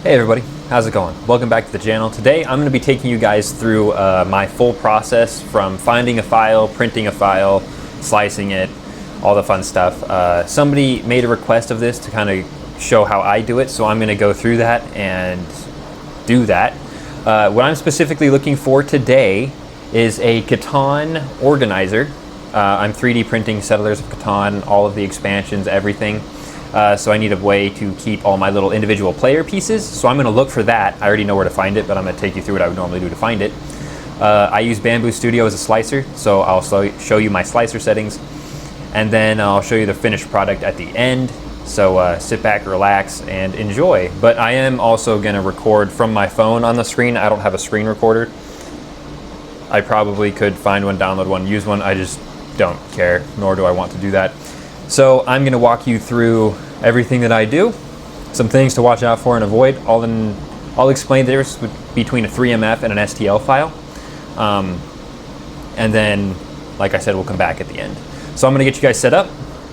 Hey everybody, how's it going? Welcome back to the channel. Today I'm going to be taking you guys through my full process from finding a file, printing a file, slicing it, all the fun stuff. Somebody made a request of this to kind of show how I do it, so I'm going to go through that and do that. What I'm specifically looking for today is a Catan organizer. I'm 3D printing Settlers of Catan, all of the expansions, everything. So I need a way to keep all my little individual player pieces. So I'm going to look for that. I already know where to find it, but I'm going to take you through what I would normally do to find it. I use Bamboo Studio as a slicer, so I'll show you my slicer settings, and then I'll show you the finished product at the end. So sit back, relax, and enjoy. But I am also going to record from my phone on the screen. I don't have a screen recorder. I probably could find one, download one, use one. I just don't care, nor do I want to do that. So I'm going to walk you through everything that I do, some things to watch out for and avoid. I'll explain the difference between a 3MF and an STL file. And then, like I said, we'll come back at the end. So I'm going to get you guys set up.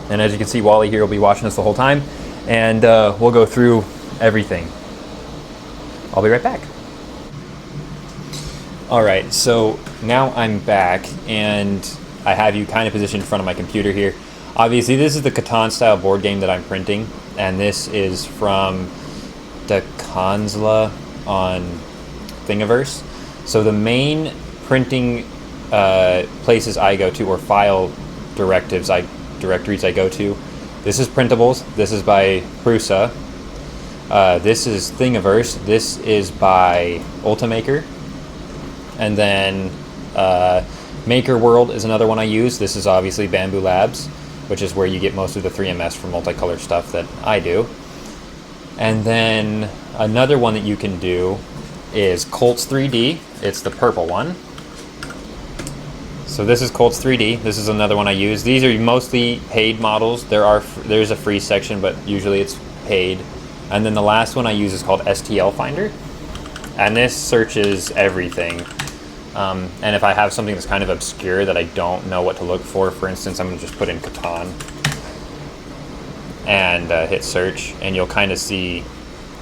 And as you can see, Wally here will be watching us the whole time. And we'll go through everything. I'll be right back. All right, so now I'm back and I have you kind of positioned in front of my computer here. Obviously, this is the Catan style board game that I'm printing, and this is from the Kansla on Thingiverse. So the main printing places I go to, or file directories I go to, this is Printables. This is by Prusa. This is Thingiverse. This is by Ultimaker. And then Maker World is another one I use. This is obviously Bamboo Labs, which is where you get most of the 3MS for multicolor stuff that I do. And then another one that you can do is Colts 3D. It's the purple one. So this is Colts 3D. This is another one I use. These are mostly paid models. There's a free section, but usually it's paid. And then the last one I use is called STL Finder. And this searches everything. And if I have something that's kind of obscure that I don't know what to look for instance, I'm going to just put in Catan and hit search, and you'll kind of see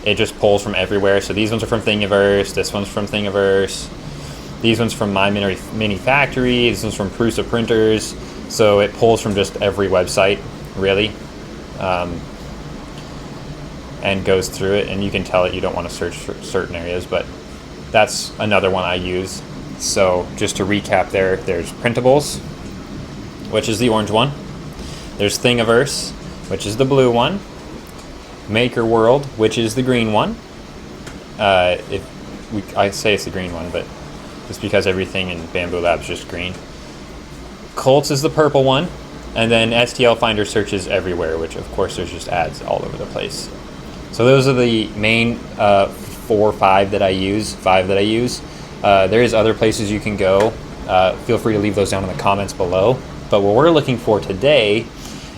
it just pulls from everywhere. So these ones are from Thingiverse, this one's from Thingiverse, these ones from My Mini Factory, this one's from Prusa Printers. So it pulls from just every website, really, and goes through it, and you can tell it you don't want to search for certain areas, but that's another one I use. So just to recap there's Printables, which is the orange one. There's Thingiverse, which is the blue one. Maker World, which is the green one. I say it's the green one, but it's because everything in Bamboo Labs is just green. Colts is the purple one. And then STL Finder searches everywhere, which of course there's just ads all over the place. So those are the main 4 or 5 that I use, there is other places you can go. Feel free to leave those down in the comments below. But what we're looking for today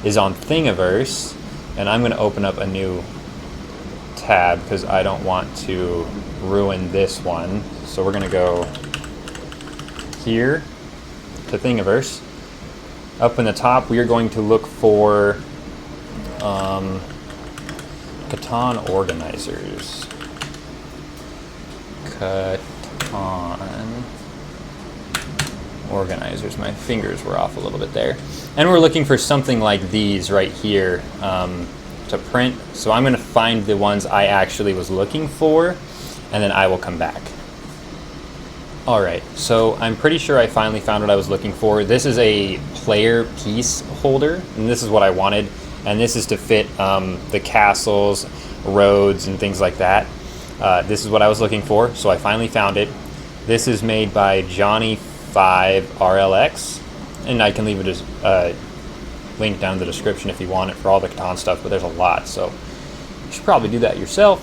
is on Thingiverse, and I'm going to open up a new tab because I don't want to ruin this one. So we're going to go here to Thingiverse. Up in the top, we are going to look for Catan organizers. Catan organizers. My fingers were off a little bit there. And we're looking for something like these right here to print. So I'm going to find the ones I actually was looking for, and then I will come back. Alright, so I'm pretty sure I finally found what I was looking for. This is a player piece holder, and this is what I wanted. And this is to fit the castles, roads, and things like that. This is what I was looking for, so I finally found it. This is made by Johnny5RLX, and I can leave a link down in the description if you want it for all the Catan stuff, but there's a lot, so you should probably do that yourself.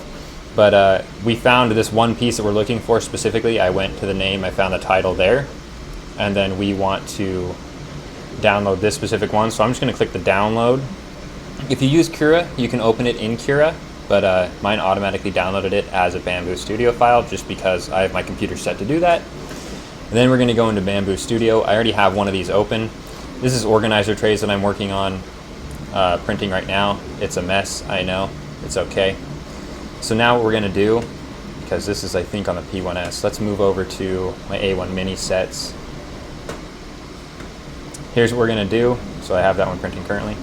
But we found this one piece that we're looking for specifically. I went to the name, I found the title there, and then we want to download this specific one, so I'm just going to click the download. If you use Cura, you can open it in Cura, but mine automatically downloaded it as a Bamboo Studio file just because I have my computer set to do that. And then we're going to go into Bamboo Studio. I already have one of these open. This is organizer trays that I'm working on printing right now. It's a mess, I know. It's okay. So now what we're gonna do, because this is I think on the P1S, let's move over to my A1 mini sets. Here's what we're gonna do. So I have that one printing currently.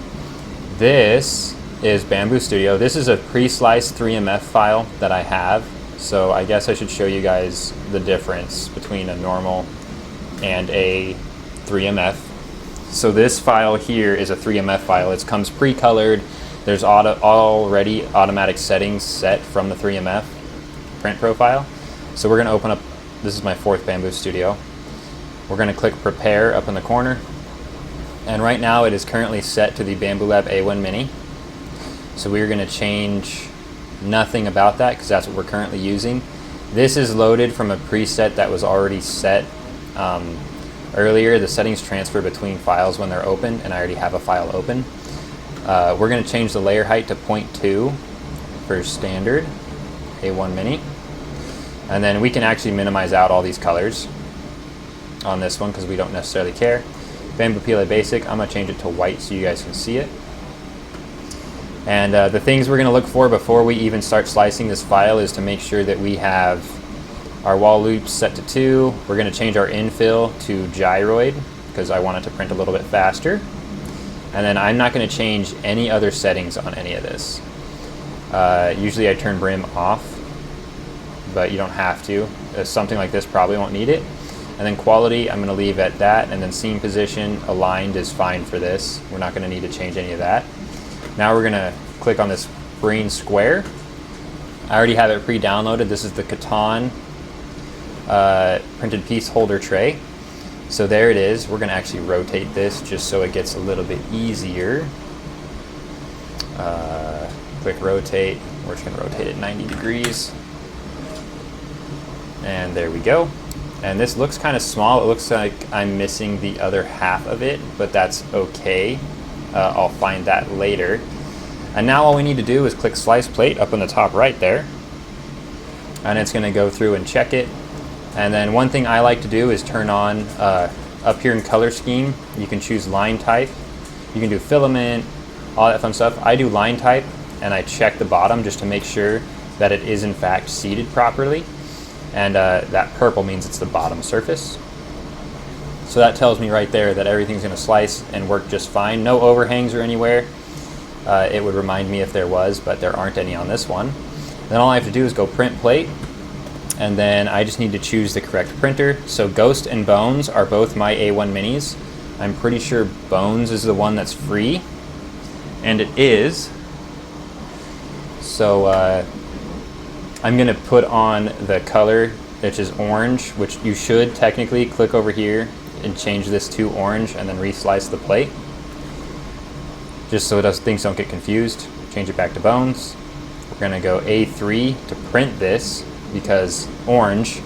This is Bamboo Studio. This is a pre-sliced 3MF file that I have. So I guess I should show you guys the difference between a normal and a 3MF. So this file here is a 3MF file. It comes pre-colored. There's already automatic settings set from the 3MF print profile. So we're gonna open up, this is my 4th Bamboo Studio. We're gonna click Prepare up in the corner. And right now it is currently set to the Bamboo Lab A1 Mini. So we're gonna change nothing about that because that's what we're currently using. This is loaded from a preset that was already set earlier. The settings transfer between files when they're open, and I already have a file open. We're gonna change the layer height to 0.2 for standard A1 Mini. And then we can actually minimize out all these colors on this one because we don't necessarily care. Bamboo PLA Basic, I'm gonna change it to white so you guys can see it. And the things we're gonna look for before we even start slicing this file is to make sure that we have our wall loops set to 2. We're gonna change our infill to gyroid because I want it to print a little bit faster. And then I'm not gonna change any other settings on any of this. Usually I turn brim off, but you don't have to. Something like this probably won't need it. And then quality, I'm gonna leave at that, and then seam position aligned is fine for this. We're not gonna need to change any of that. Now we're gonna click on this green square. I already have it pre-downloaded. This is the Catan printed piece holder tray. So there it is. We're gonna actually rotate this just so it gets a little bit easier. Click rotate. We're just gonna rotate it 90 degrees. And there we go. And this looks kind of small. It looks like I'm missing the other half of it, but that's okay. I'll find that later. And now all we need to do is click slice plate up in the top right there. And it's gonna go through and check it. And then one thing I like to do is turn on, up here in color scheme, you can choose line type. You can do filament, all that fun stuff. I do line type, and I check the bottom just to make sure that it is in fact seated properly. And that purple means it's the bottom surface. So that tells me right there that everything's gonna slice and work just fine. No overhangs or anywhere. It would remind me if there was, but there aren't any on this one. Then all I have to do is go print plate, and then I just need to choose the correct printer. So Ghost and Bones are both my A1 Minis. I'm pretty sure Bones is the one that's free, and it is. So I'm gonna put on the color, which is orange, which you should technically click over here and change this to orange and then reslice the plate. Just so things don't get confused. Change it back to Bones. We're gonna go A3 to print this because orange,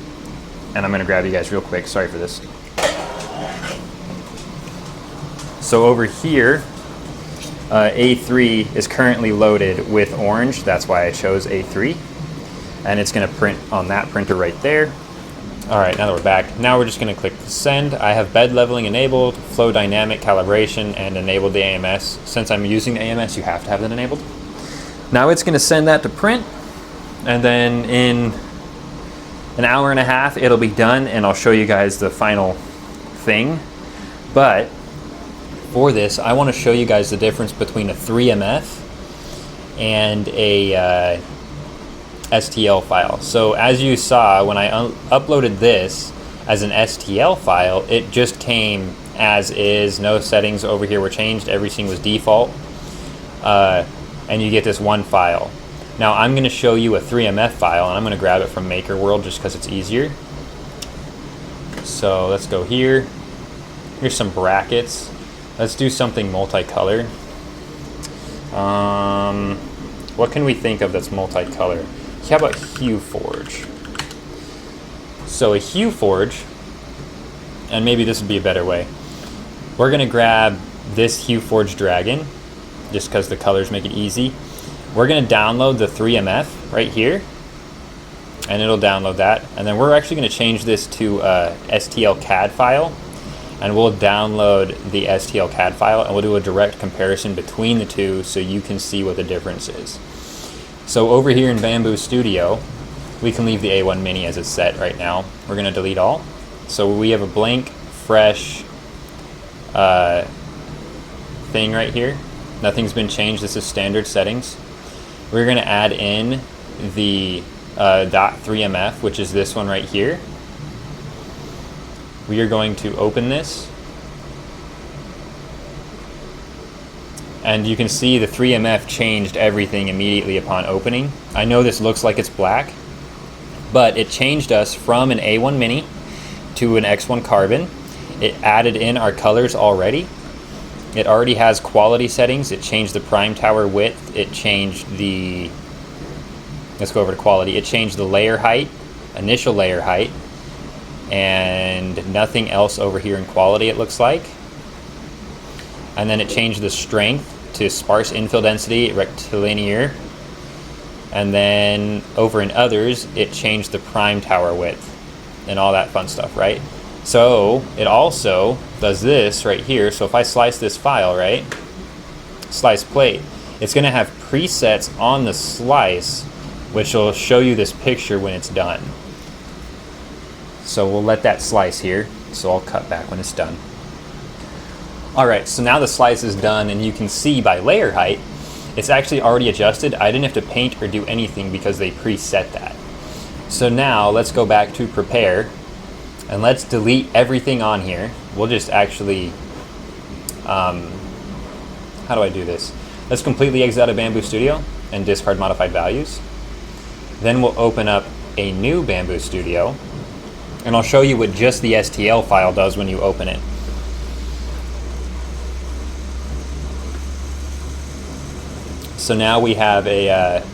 and I'm gonna grab you guys real quick, sorry for this. So over here, A3 is currently loaded with orange, that's why I chose A3. And it's gonna print on that printer right there. All right, now that we're back, now we're just gonna click send. I have bed leveling enabled, flow dynamic calibration, and enabled the AMS. Since I'm using the AMS, you have to have that enabled. Now it's gonna send that to print, and then in an hour and a half, it'll be done, and I'll show you guys the final thing. But for this, I wanna show you guys the difference between a 3MF and a STL file. So as you saw, when I uploaded this as an STL file, it just came as is, no settings over here were changed, everything was default, and you get this one file. Now I'm gonna show you a 3MF file, and I'm gonna grab it from Maker World just because it's easier. So let's go here. Here's some brackets. Let's do something multicolor. What can we think of that's multicolor? How about Hue Forge? So a Hue Forge, and maybe this would be a better way. We're gonna grab this Hue Forge Dragon, just because the colors make it easy. We're gonna download the 3MF right here, and it'll download that. And then we're actually gonna change this to a STL CAD file, and we'll download the STL CAD file, and we'll do a direct comparison between the two so you can see what the difference is. So over here in Bamboo Studio, we can leave the A1 Mini as it's set right now. We're gonna delete all. So we have a blank, fresh thing right here. Nothing's been changed, this is standard settings. We're gonna add in the .3MF, which is this one right here. We are going to open this. And you can see the 3MF changed everything immediately upon opening. I know this looks like it's black, but it changed us from an A1 Mini to an X1 Carbon. It added in our colors already. It already has quality settings. It changed the prime tower width. It changed the, let's go over to quality. It changed the layer height, initial layer height, and nothing else over here in quality it looks like. And then it changed the strength to sparse infill density, rectilinear. And then over in others, it changed the prime tower width and all that fun stuff, right? So it also does this right here. So if I slice this file, right, slice plate, it's gonna have presets on the slice, which will show you this picture when it's done. So we'll let that slice here. So I'll cut back when it's done. All right, so now the slice is done, and you can see by layer height, it's actually already adjusted. I didn't have to paint or do anything because they preset that. So now let's go back to prepare, and let's delete everything on here. We'll just actually, how do I do this? Let's completely exit out of Bamboo Studio and discard modified values. Then we'll open up a new Bamboo Studio, and I'll show you what just the STL file does when you open it. So now we have a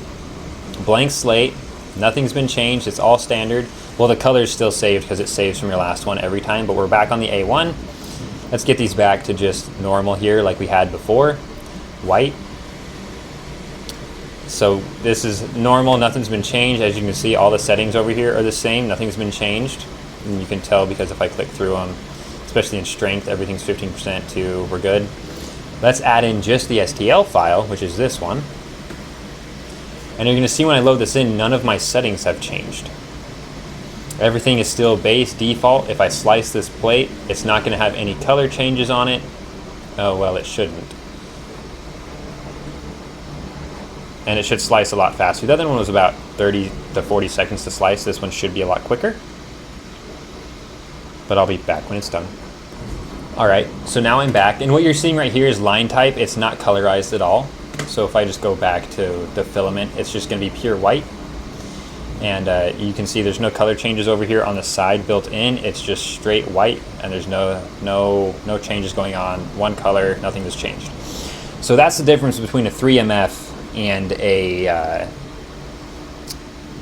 blank slate, nothing's been changed, it's all standard. Well, the color's still saved because it saves from your last one every time, but we're back on the A1. Let's get these back to just normal here like we had before, white. So this is normal, nothing's been changed. As you can see, all the settings over here are the same, nothing's been changed. And you can tell because if I click through them, especially in strength, everything's 15% too, we're good. Let's add in just the STL file, which is this one. And you're gonna see when I load this in, none of my settings have changed. Everything is still base default. If I slice this plate, it's not gonna have any color changes on it. Oh, well, it shouldn't. And it should slice a lot faster. The other one was about 30 to 40 seconds to slice. This one should be a lot quicker. But I'll be back when it's done. All right, so now I'm back, and what you're seeing right here is line type. It's not colorized at all. So if I just go back to the filament, it's just gonna be pure white. And you can see there's no color changes over here on the side built in. It's just straight white, and there's no changes going on. One color, nothing has changed. So that's the difference between a 3MF and a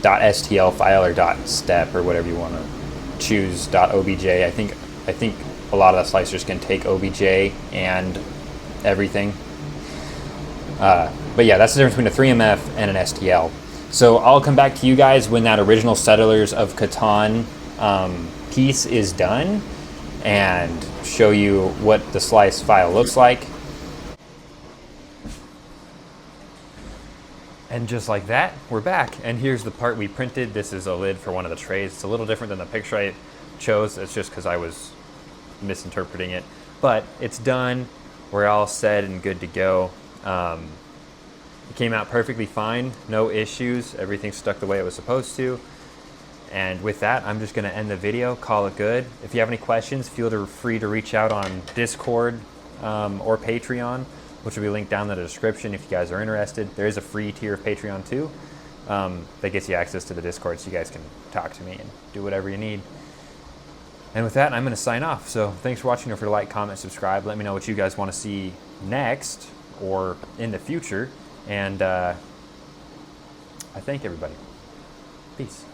.stl file or .step or whatever you wanna choose, .obj. I think a lot of the slicers can take OBJ and everything. But yeah, that's the difference between a 3MF and an STL. So I'll come back to you guys when that original Settlers of Catan piece is done and show you what the slice file looks like. And just like that, we're back. And here's the part we printed. This is a lid for one of the trays. It's a little different than the picture I chose. It's just because I was misinterpreting it, but it's done. We're all set and good to go. It came out perfectly fine, no issues. Everything stuck the way it was supposed to. And with that, I'm just gonna end the video, call it good. If you have any questions, feel free to reach out on Discord or Patreon, which will be linked down in the description if you guys are interested. There is a free tier of Patreon too that gets you access to the Discord so you guys can talk to me and do whatever you need. And with that, I'm going to sign off. So thanks for watching. Don't forget to like, comment, subscribe. Let me know what you guys want to see next or in the future. And I thank everybody. Peace.